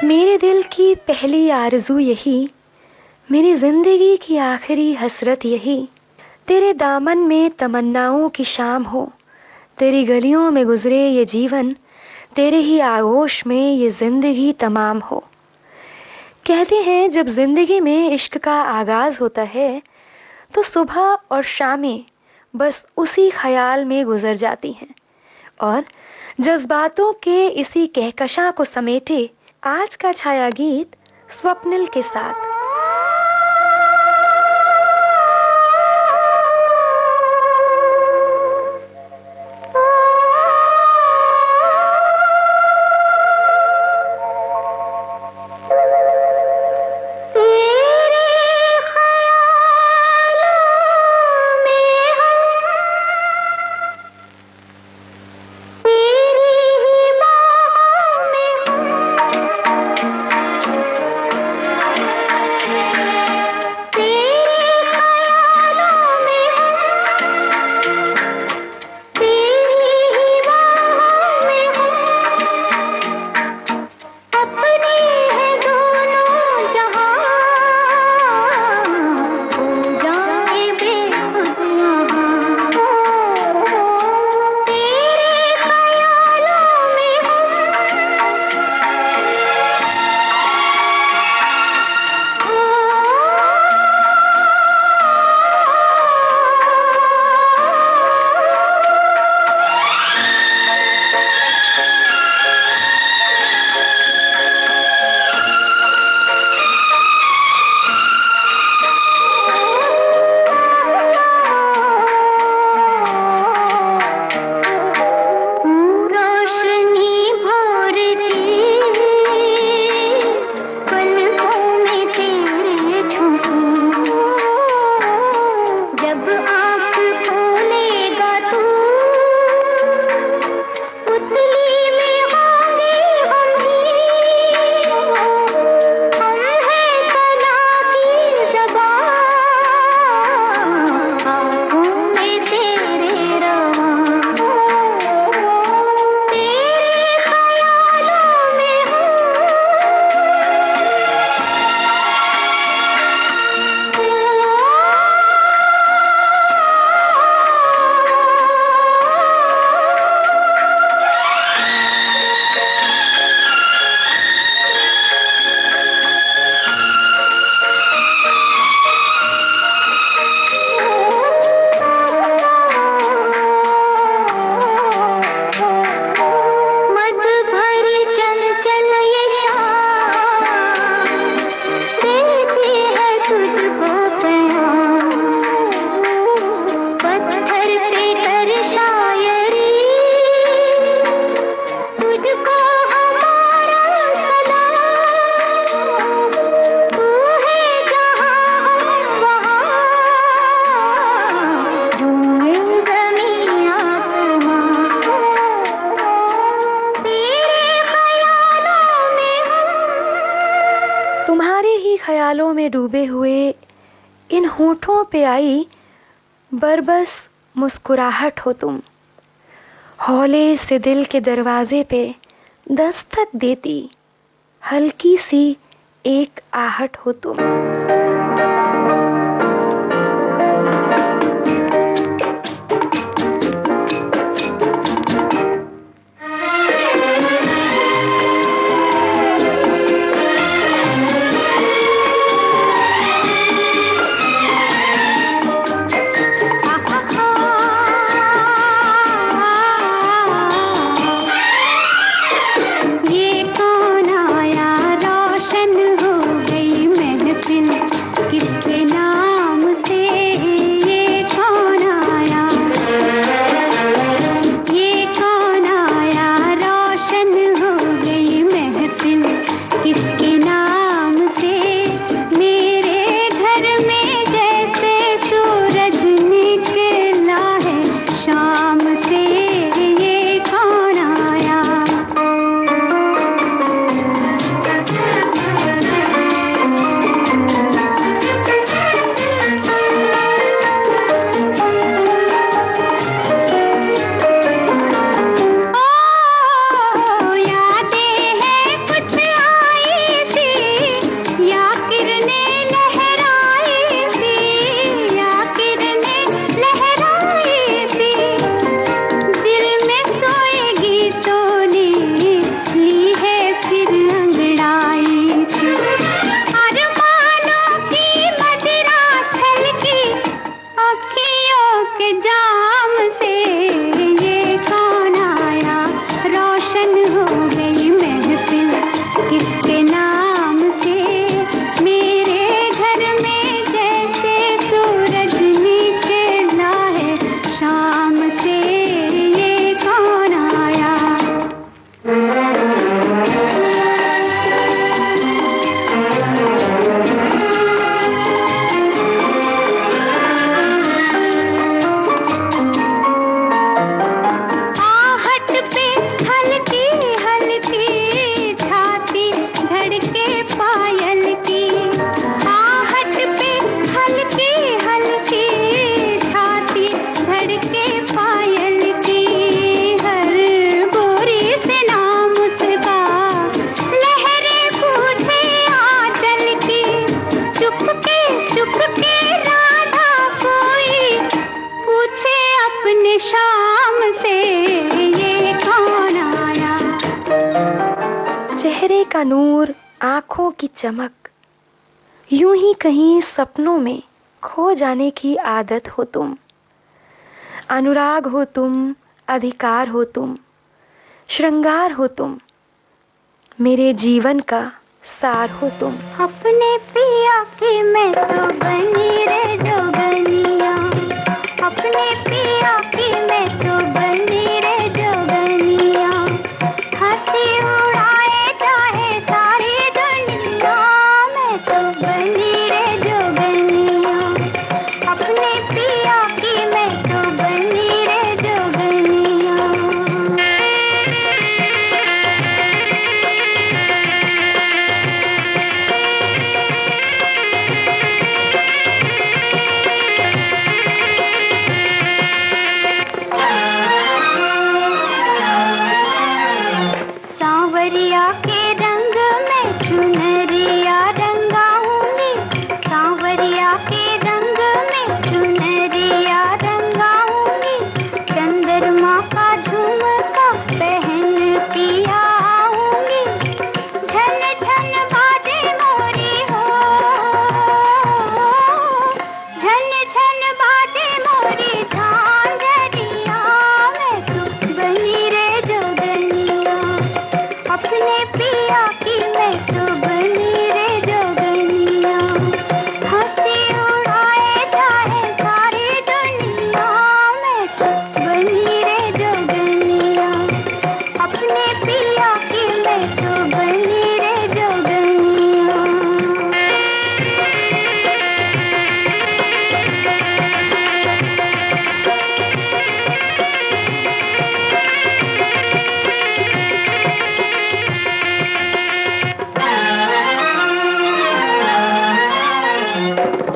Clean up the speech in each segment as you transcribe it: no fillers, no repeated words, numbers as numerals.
मेरे दिल की पहली आरज़ू यही, मेरी जिंदगी की आखिरी हसरत यही, तेरे दामन में तमन्नाओं की शाम हो, तेरी गलियों में गुजरे ये जीवन, तेरे ही आगोश में ये जिंदगी तमाम हो। कहते हैं जब जिंदगी में इश्क का आगाज होता है तो सुबह और शामें बस उसी ख्याल में गुजर जाती हैं, और जज्बातों के इसी कहकशां को समेटे आज का छाया गीत स्वप्निल के साथ। तुम्हारे ही ख्यालों में डूबे हुए इन होठों पे आई बरबस मुस्कुराहट हो तुम, हौले से दिल के दरवाजे पे दस्तक देती हल्की सी एक आहट हो तुम। ये कौन आया, रोशन हो गई महफिल। चेहरे का नूर, आँखों की चमक, यूं ही कहीं सपनों में खो जाने की आदत हो तुम। अनुराग हो तुम, अधिकार हो तुम, श्रृंगार हो तुम, मेरे जीवन का सार हो तुम। अपने पिया की मैं तो बनी रे जोगनिया, अपने पिया की मैं तो बनी रे जोगनिया। हंसी उड़ाए चाहे सारी दुनिया, मैं तो बनी रे जोगनिया, अपने पिया की मैं तो बनी रे जोगनिया। सांवरिया के रंग में चुनरिया रंगाऊंगी, सांवरिया के रंग में चुनरिया रंगाऊंगी। चंद्रमा का झुमका पहन पिया आऊंगी, झन झन बाजे मोरी हो, झन झन बाजे मोरी झांझरिया। मैं तो बनी रे जोगनिया, अपने पिया की मैं तो बनी रे जोगनिया। हंसी उड़ाए चाहे सारी दुनिया, मैं तो बनी रे जोगनिया, अपने पिया की मैं तो बनी रे जोगनिया।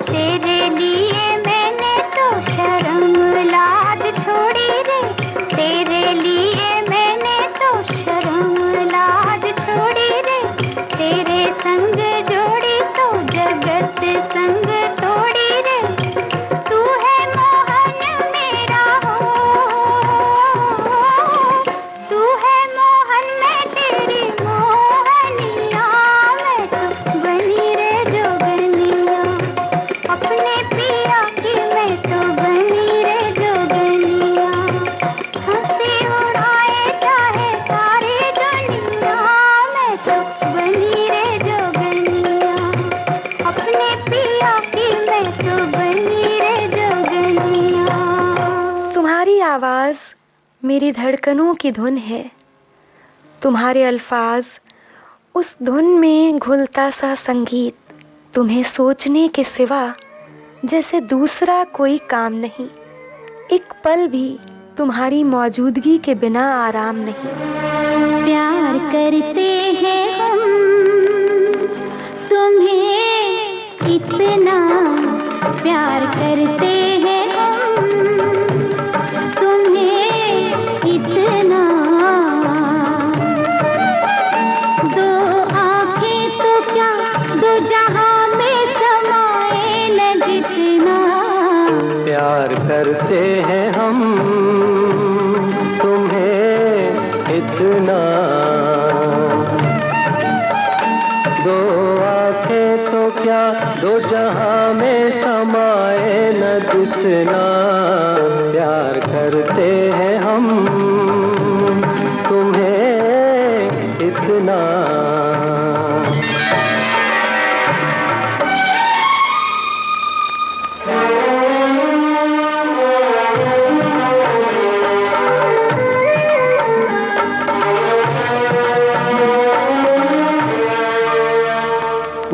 तेरे लिए मैंने तो शर्म लाज छोड़ी रे, तेरे लिए मैंने तो शर्म लाज छोड़ी रे। तेरे संग जोड़ी तो जगत संग तोड़ी रे, तू है मोहन मेरा हो, तू है मोहन मैं तेरी मोहनिया। मैं तो बनी रे जोगनिया, अपने पिया की मैं तो बनी रे जोगनिया। हंसी उड़ाए चाहे सारी दुनिया, मैं तो बनी रे जोगनिया, अपने पिया की मैं तो बनी रे जोगनिया। तुम्हारी आवाज मेरी धड़कनों की धुन है, तुम्हारे अल्फाज उस धुन में घुलता सा संगीत। तुम्हें सोचने के सिवा जैसे दूसरा कोई काम नहीं, एक पल भी तुम्हारी मौजूदगी के बिना आराम नहीं। प्यार करते हैं हम तुम्हें इतना, प्यार करते हैं हम तुम्हें इतना। दो आंखें तो क्या दो जहां में समाए न जितना। प्यार करते हैं हम तुम्हें इतना, दो आंखें तो क्या दो जहां में समाए न जितना। प्यार करते हैं हम तुम्हें इतना।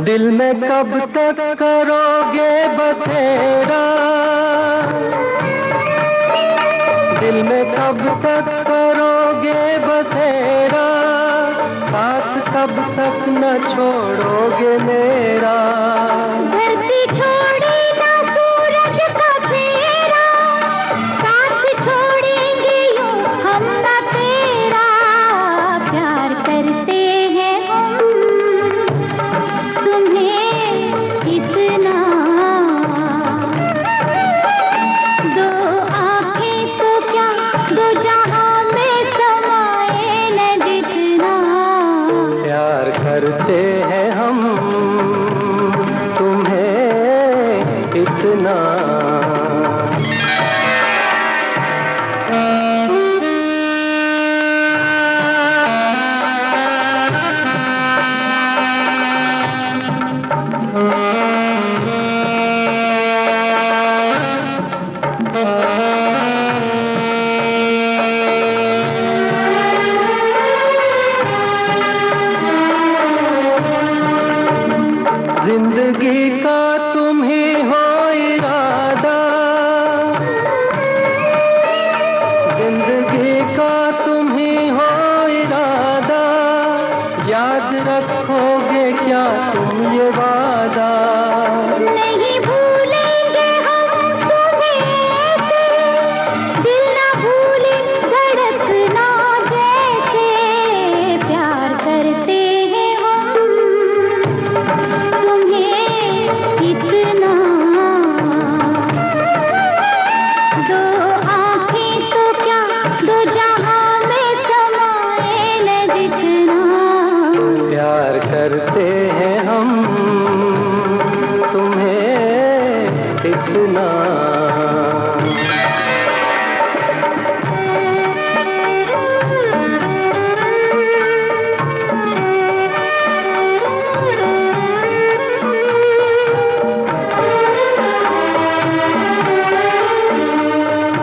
दिल में कब तक करोगे बसेरा, दिल में कब तक करोगे बसेरा, साथ कब तक न छोड़ोगे मेरा। धरती छोड़े ना सूरज का फेरा, साथ छोड़ेंगे यूं हम ना तेरा। प्यार करते हैं हम तुम्हें इतना, दो आंखें तो क्या दो जहां में समाए न जितना। प्यार जिंदगी का तुम ही हो इरादा, जिंदगी का तुम ही हो इरादा, याद रखोगे क्या तुम ये वादा? नहीं भूलेंगे हम तुम्हें ऐसे, दिल ना भूले धड़कना जैसे, प्यार करते हैं हम तुम्हें इतना। दो आँखें तो क्या दो जहां में समाए न जितना, प्यार करते हैं हम तुम्हें इतना।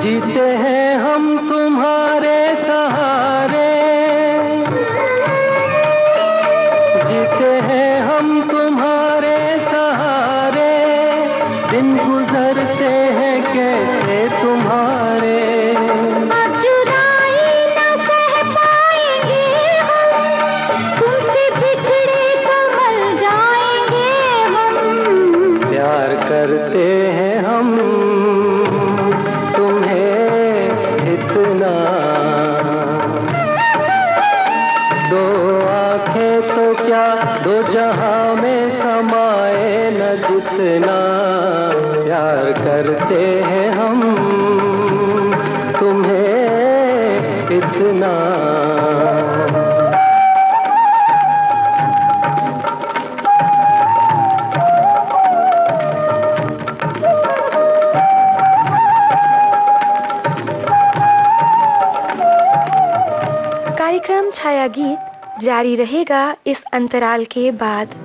जीते हैं हम तुम्हारे सहारे, जीते हैं हम तुम्हारे सहारे, दिन गुजरते हैं कैसे तुम्हारे। अब जुदाई न सह पाएंगे हम, तुमसे बिछड़े तो मर जाएंगे हम, प्यार करते हैं हम तुम्हें इतना। दो आंखें तो क्या दो जहां में समाए न जितना, प्यार करते हैं हम तुम्हें इतना। कार्यक्रम छाया गीत जारी रहेगा इस अंतराल के बाद।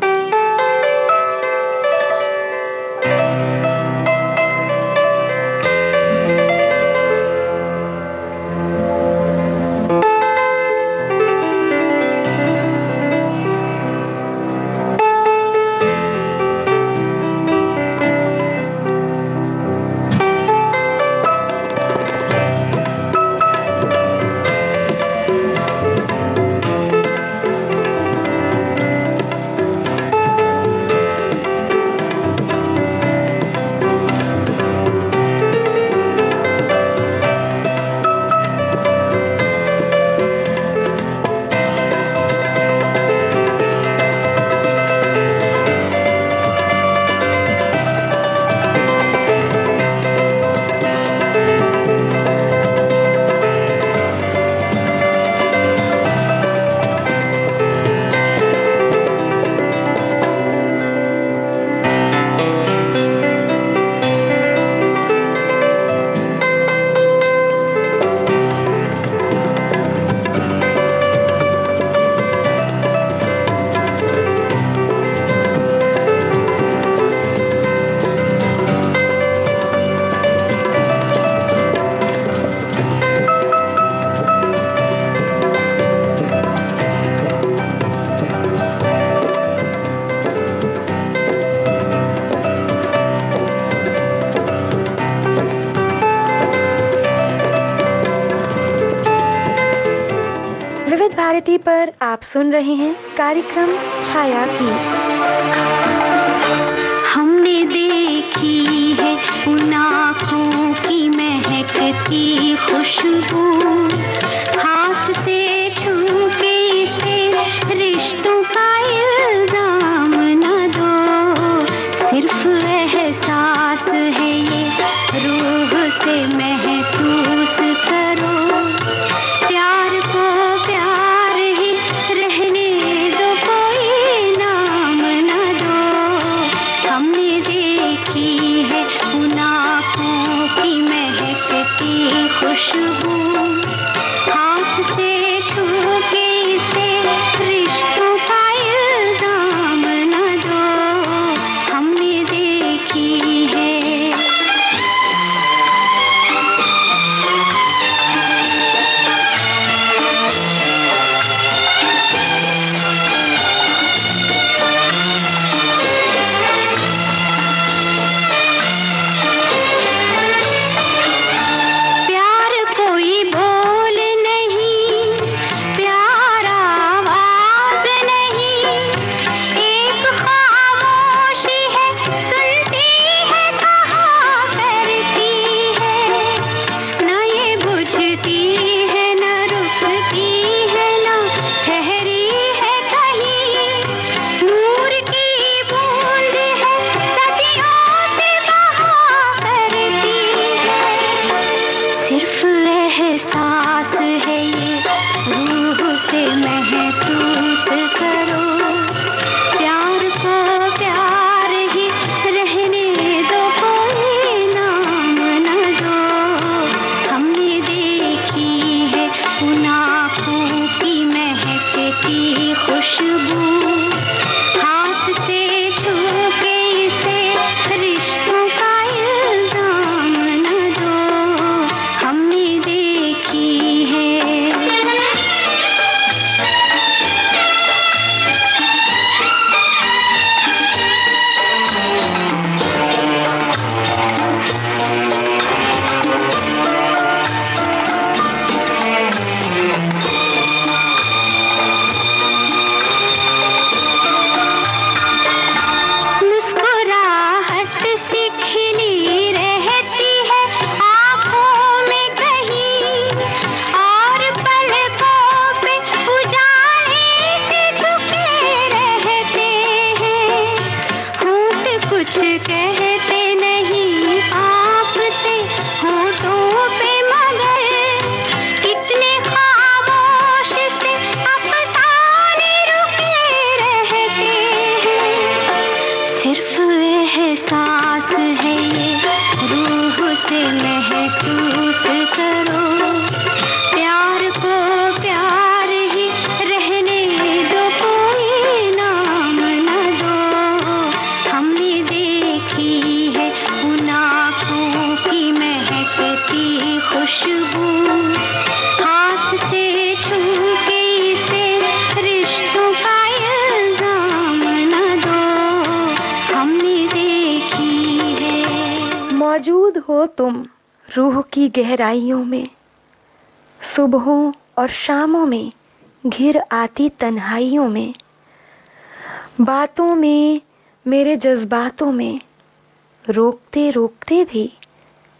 भारती पर आप सुन रहे हैं कार्यक्रम छाया की। हमने देखी है उन आँखों की महकती खुशबू, हाथ से छू के इसे रिश्तों का इल्जाम न दो, सिर्फ एहसास है ये रूह से महसूस करो, प्यार को प्यार ही रहने दो, कोई नाम मौजूद हो तुम रूह की गहराइयों में, सुबहों और शामों में घिर आती तन्हाइयों में, बातों में मेरे जज्बातों में, रोकते रोकते भी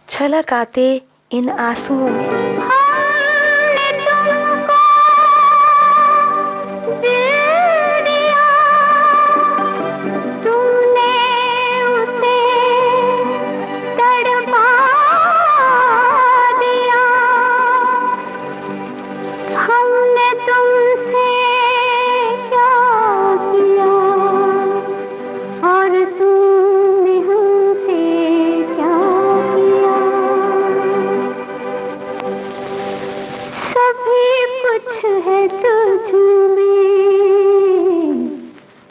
छलक आते इन आंसुओं में।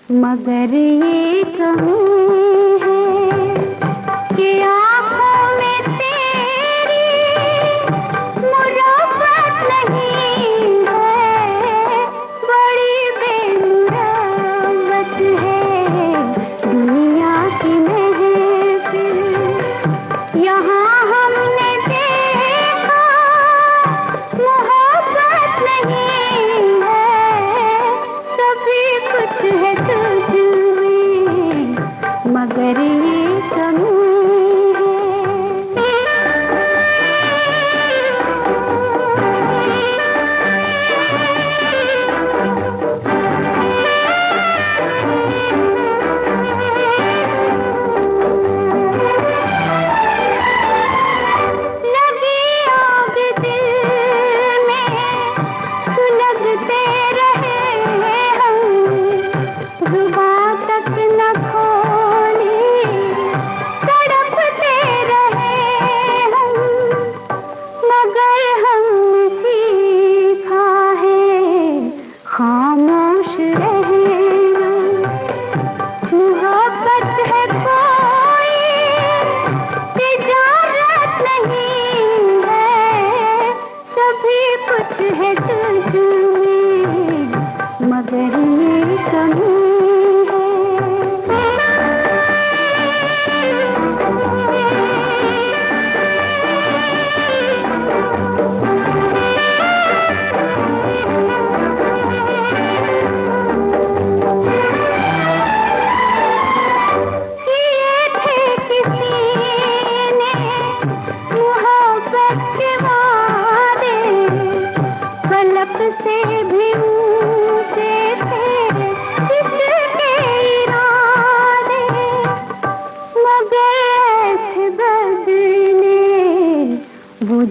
मगर ये कमी है कि आँखों में तेरी मुराफत नहीं है, बड़ी बेमुरावत है दुनिया की महफिल। यहाँ हमने देखा मोहब्बत नहीं है, सभी कुछ है मगर ये कमी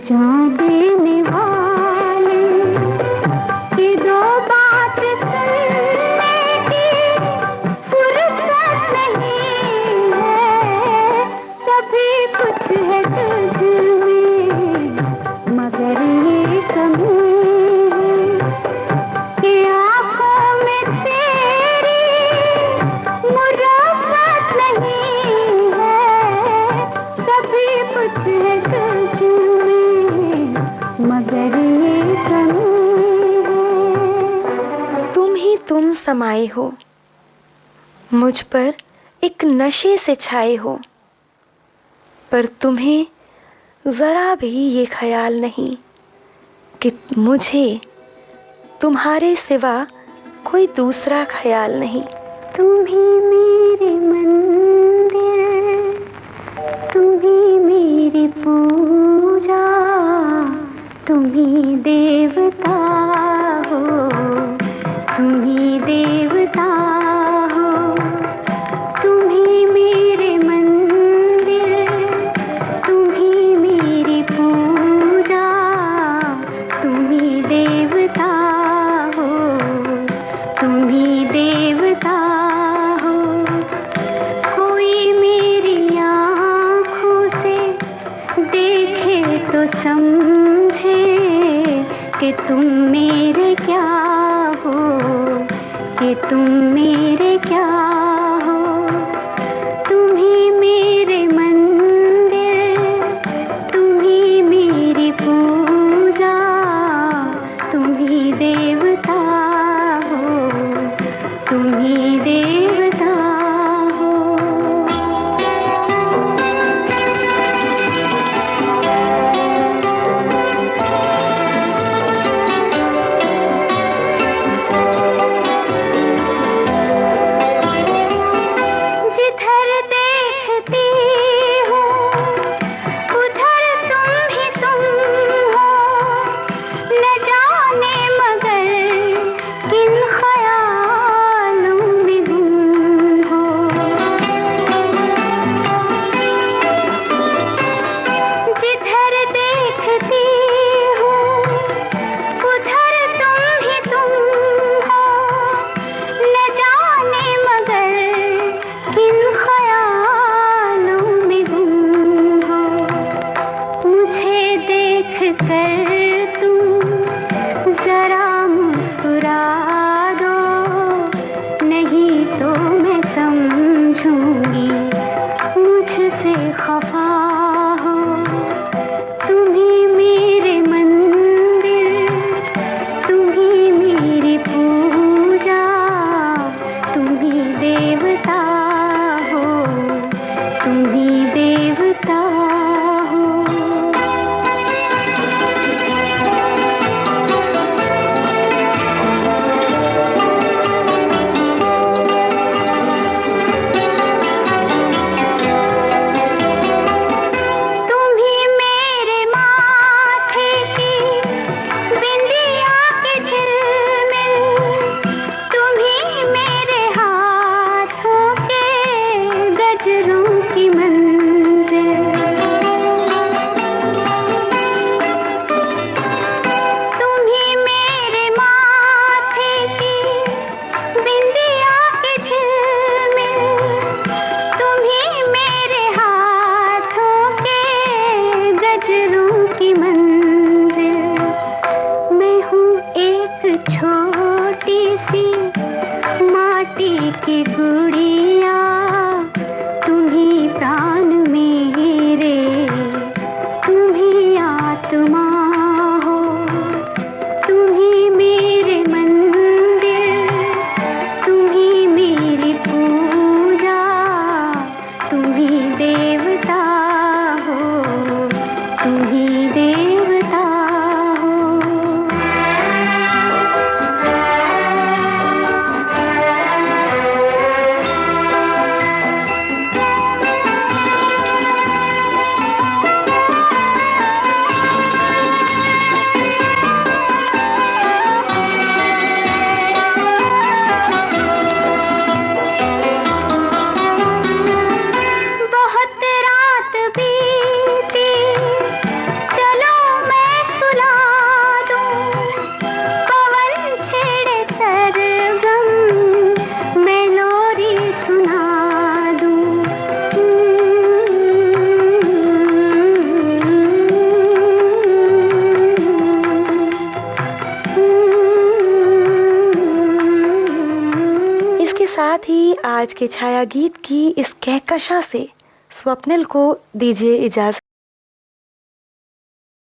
जान देने वाले कि दो बात सुनने की फुर्सत नहीं है, सभी कुछ है तुझ में मगर ये कमी कि आँखों में तेरी मुराफत नहीं है, सभी कुछ है तुझ मगर ये कमी है। तुम ही तुम समाये हो मुझ पर, एक नशे से छाए हो, पर तुम्हें जरा भी ये ख्याल नहीं कि मुझे तुम्हारे सिवा कोई दूसरा ख्याल नहीं। तुम ही मेरे मंदिर, तुम ही मेरी पूजा, तुम ही देवता हो, तुम ही देवता हो, तुम ही मेरे मंदिर, तुम ही मेरी पूजा, तुम ही देवता हो, तुम ही देवता हो। कोई मेरी आँखों से देखे तो समझे कि तुम मेरे क्या हो, कि तुम मेरे क्या हो। तुम ही मेरे मंदिर, तुम ही मेरी पूजा, तुम ही देवता हो, तुम ही देवता हो। पूछूंगी मुझसे खफा हो। तुम्ही मेरे मंदिर, तुम्ही मेरी पूजा, तुम्ही देवता हो, तुम्ही देवता हो। छोटी सी माटी की गुड़िया, तुम्ही प्राण मेरे, तुम्ही आत्मा हो, तुम्ही मेरे मंदिर, तुम्ही मेरी पूजा, तुम्ही देवता हो, तुम्ही देवता हो। साथ ही आज के छाया गीत की इस कहकशां से स्वप्निल को दीजिए इजाजत।